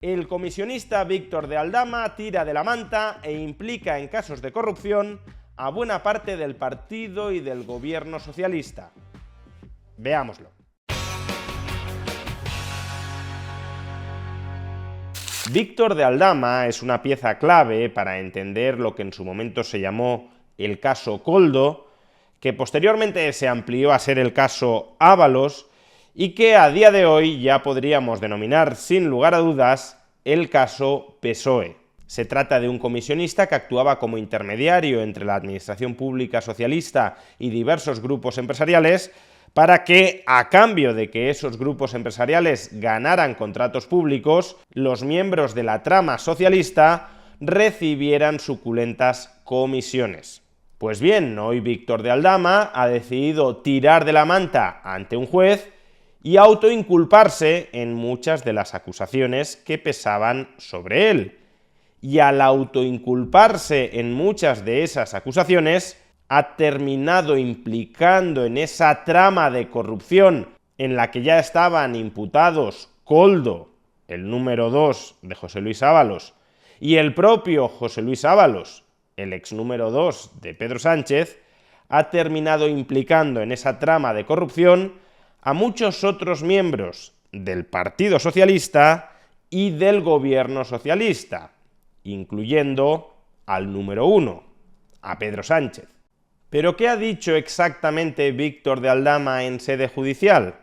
El comisionista Víctor de Aldama tira de la manta e implica en casos de corrupción a buena parte del partido y del gobierno socialista. Veámoslo. Víctor de Aldama es una pieza clave para entender lo que en su momento se llamó el caso Koldo, que posteriormente se amplió a ser el caso Ábalos y que a día de hoy ya podríamos denominar sin lugar a dudas el caso PSOE. Se trata de un comisionista que actuaba como intermediario entre la administración pública socialista y diversos grupos empresariales para que, a cambio de que esos grupos empresariales ganaran contratos públicos, los miembros de la trama socialista recibieran suculentas comisiones. Pues bien, hoy Víctor de Aldama ha decidido tirar de la manta ante un juez y autoinculparse en muchas de las acusaciones que pesaban sobre él. Y al autoinculparse en muchas de esas acusaciones, ha terminado implicando en esa trama de corrupción en la que ya estaban imputados Koldo, el número 2 de José Luis Ábalos, y el propio José Luis Ábalos, el ex número 2 de Pedro Sánchez, ha terminado implicando en esa trama de corrupción a muchos otros miembros del Partido Socialista y del gobierno socialista, incluyendo al número 1, a Pedro Sánchez. ¿Pero qué ha dicho exactamente Víctor de Aldama en sede judicial?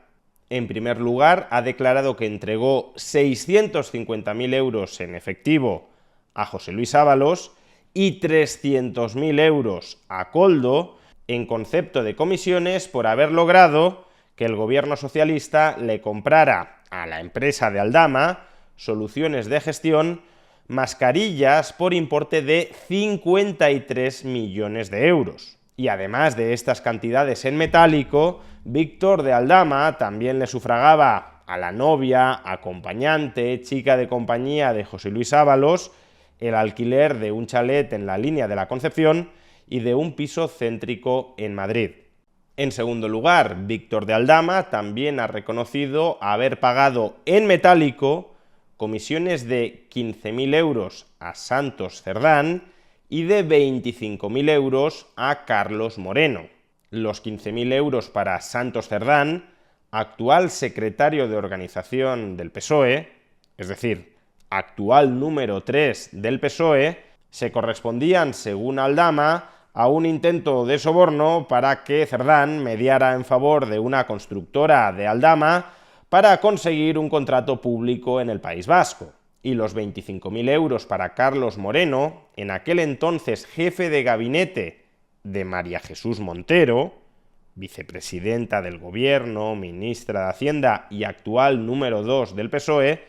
En primer lugar, ha declarado que entregó 650.000 euros en efectivo a José Luis Ábalos y 300.000 euros a Koldo en concepto de comisiones por haber logrado que el gobierno socialista le comprara a la empresa de Aldama, Soluciones de Gestión, mascarillas por importe de 53 millones de euros. Y además de estas cantidades en metálico, Víctor de Aldama también le sufragaba a la novia, acompañante, chica de compañía de José Luis Ábalos, el alquiler de un chalet en la línea de la Concepción y de un piso céntrico en Madrid. En segundo lugar, Víctor de Aldama también ha reconocido haber pagado en metálico comisiones de 15.000 euros a Santos Cerdán y de 25.000 euros a Carlos Moreno. Los 15.000 euros para Santos Cerdán, actual secretario de organización del PSOE, es decir, actual número 3 del PSOE, se correspondían, según Aldama, a un intento de soborno para que Cerdán mediara en favor de una constructora de Aldama para conseguir un contrato público en el País Vasco. Y los 25.000 euros para Carlos Moreno, en aquel entonces jefe de gabinete de María Jesús Montero, vicepresidenta del Gobierno, ministra de Hacienda y actual número 2 del PSOE,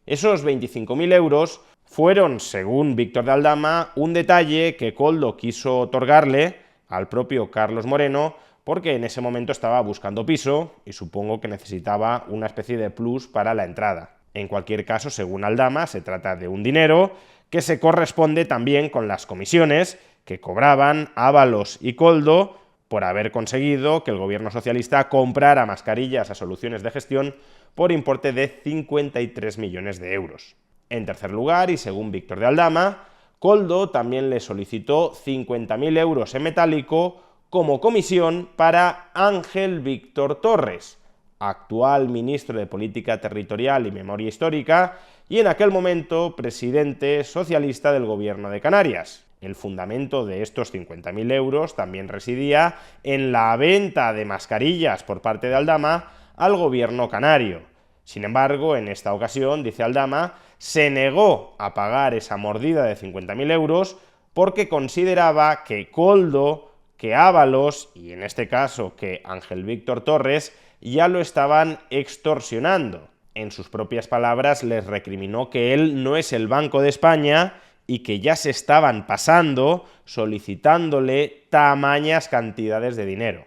esos 25.000 euros fueron, según Víctor de Aldama, un detalle que Koldo quiso otorgarle al propio Carlos Moreno porque en ese momento estaba buscando piso y supongo que necesitaba una especie de plus para la entrada. En cualquier caso, según Aldama, se trata de un dinero que se corresponde también con las comisiones que cobraban Ábalos y Koldo por haber conseguido que el gobierno socialista comprara mascarillas a Soluciones de Gestión por importe de 53 millones de euros. En tercer lugar, y según Víctor de Aldama, Koldo también le solicitó 50.000 euros en metálico como comisión para Ángel Víctor Torres, actual ministro de Política Territorial y Memoria Histórica y en aquel momento presidente socialista del gobierno de Canarias. El fundamento de estos 50.000 euros también residía en la venta de mascarillas por parte de Aldama al gobierno canario. Sin embargo, en esta ocasión, dice Aldama, se negó a pagar esa mordida de 50.000 euros porque consideraba que Koldo, que Ábalos y en este caso que Ángel Víctor Torres ya lo estaban extorsionando. En sus propias palabras les recriminó que él no es el Banco de España y que ya se estaban pasando solicitándole tamañas cantidades de dinero.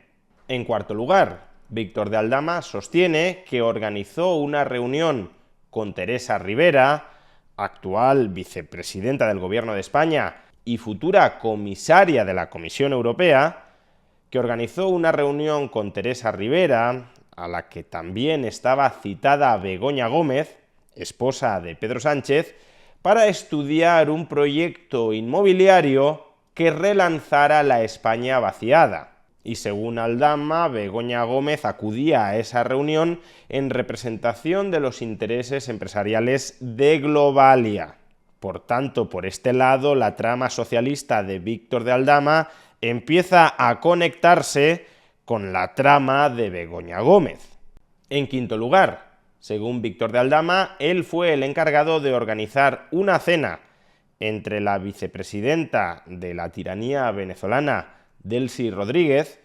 En cuarto lugar, Víctor de Aldama sostiene que organizó una reunión con Teresa Rivera, actual vicepresidenta del Gobierno de España y futura comisaria de la Comisión Europea, que organizó una reunión con Teresa Rivera, a la que también estaba citada Begoña Gómez, esposa de Pedro Sánchez, para estudiar un proyecto inmobiliario que relanzara la España vaciada. Y según Aldama, Begoña Gómez acudía a esa reunión en representación de los intereses empresariales de Globalia. Por tanto, por este lado, la trama socialista de Víctor de Aldama empieza a conectarse con la trama de Begoña Gómez. En quinto lugar, según Víctor de Aldama, él fue el encargado de organizar una cena entre la vicepresidenta de la tiranía venezolana, Delcy Rodríguez,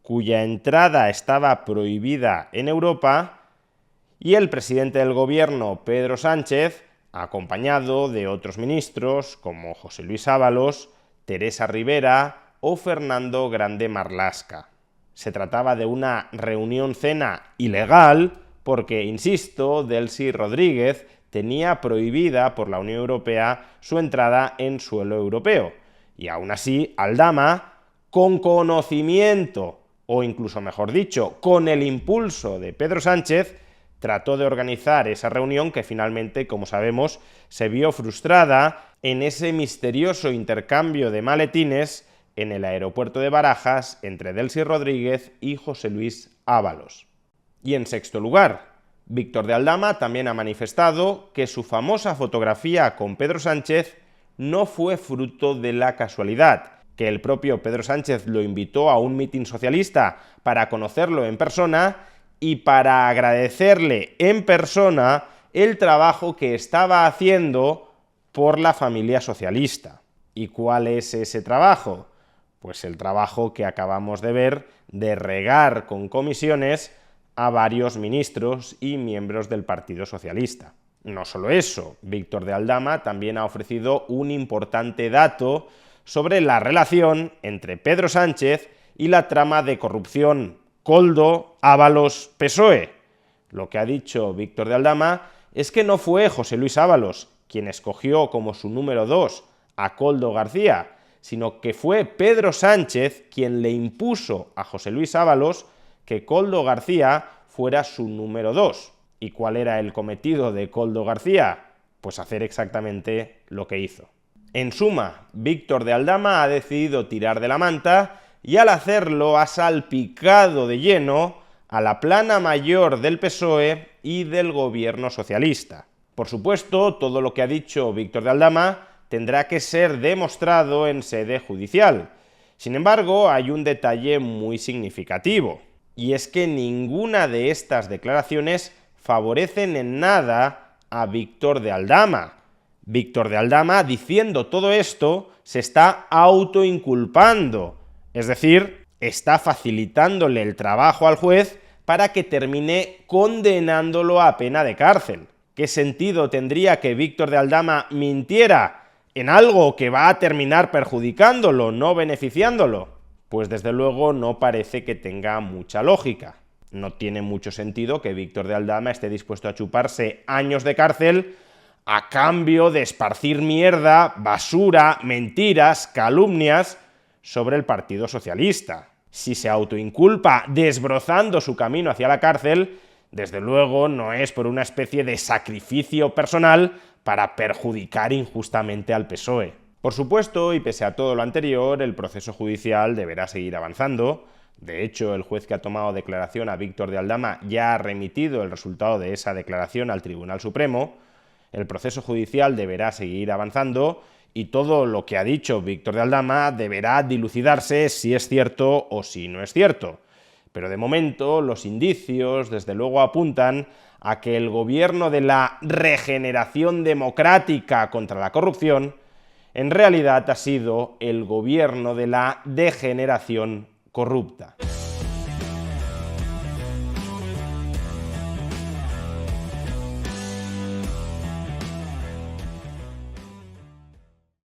cuya entrada estaba prohibida en Europa, y el presidente del gobierno, Pedro Sánchez, acompañado de otros ministros como José Luis Ábalos, Teresa Rivera o Fernando Grande Marlaska. Se trataba de una reunión-cena ilegal porque, insisto, Delcy Rodríguez tenía prohibida por la Unión Europea su entrada en suelo europeo. Y aún así, Aldama, con conocimiento, o incluso mejor dicho, con el impulso de Pedro Sánchez, trató de organizar esa reunión que finalmente, como sabemos, se vio frustrada en ese misterioso intercambio de maletines en el aeropuerto de Barajas entre Delcy Rodríguez y José Luis Ábalos. Y en sexto lugar, Víctor de Aldama también ha manifestado que su famosa fotografía con Pedro Sánchez no fue fruto de la casualidad, que el propio Pedro Sánchez lo invitó a un mitin socialista para conocerlo en persona y para agradecerle en persona el trabajo que estaba haciendo por la familia socialista. ¿Y cuál es ese trabajo? Pues el trabajo que acabamos de ver de regar con comisiones a varios ministros y miembros del Partido Socialista. No solo eso, Víctor de Aldama también ha ofrecido un importante dato sobre la relación entre Pedro Sánchez y la trama de corrupción Koldo, Ábalos, PSOE. Lo que ha dicho Víctor de Aldama es que no fue José Luis Ábalos quien escogió como su número 2 a Koldo García, sino que fue Pedro Sánchez quien le impuso a José Luis Ábalos que Koldo García fuera su número 2. ¿Y cuál era el cometido de Koldo García? Pues hacer exactamente lo que hizo. En suma, Víctor de Aldama ha decidido tirar de la manta y al hacerlo ha salpicado de lleno a la plana mayor del PSOE y del gobierno socialista. Por supuesto, todo lo que ha dicho Víctor de Aldama tendrá que ser demostrado en sede judicial. Sin embargo, hay un detalle muy significativo, y es que ninguna de estas declaraciones favorecen en nada a Víctor de Aldama. Víctor de Aldama, diciendo todo esto, se está autoinculpando, es decir, está facilitándole el trabajo al juez para que termine condenándolo a pena de cárcel. ¿Qué sentido tendría que Víctor de Aldama mintiera en algo que va a terminar perjudicándolo, no beneficiándolo? Pues desde luego no parece que tenga mucha lógica. No tiene mucho sentido que Víctor de Aldama esté dispuesto a chuparse años de cárcel a cambio de esparcir mierda, basura, mentiras, calumnias sobre el Partido Socialista. Si se autoinculpa desbrozando su camino hacia la cárcel, desde luego no es por una especie de sacrificio personal para perjudicar injustamente al PSOE. Por supuesto, y pese a todo lo anterior, el proceso judicial deberá seguir avanzando. De hecho, el juez que ha tomado declaración a Víctor de Aldama ya ha remitido el resultado de esa declaración al Tribunal Supremo. El proceso judicial deberá seguir avanzando y todo lo que ha dicho Víctor de Aldama deberá dilucidarse si es cierto o si no es cierto. Pero de momento los indicios desde luego apuntan a que el gobierno de la regeneración democrática contra la corrupción en realidad ha sido el gobierno de la degeneración corrupta.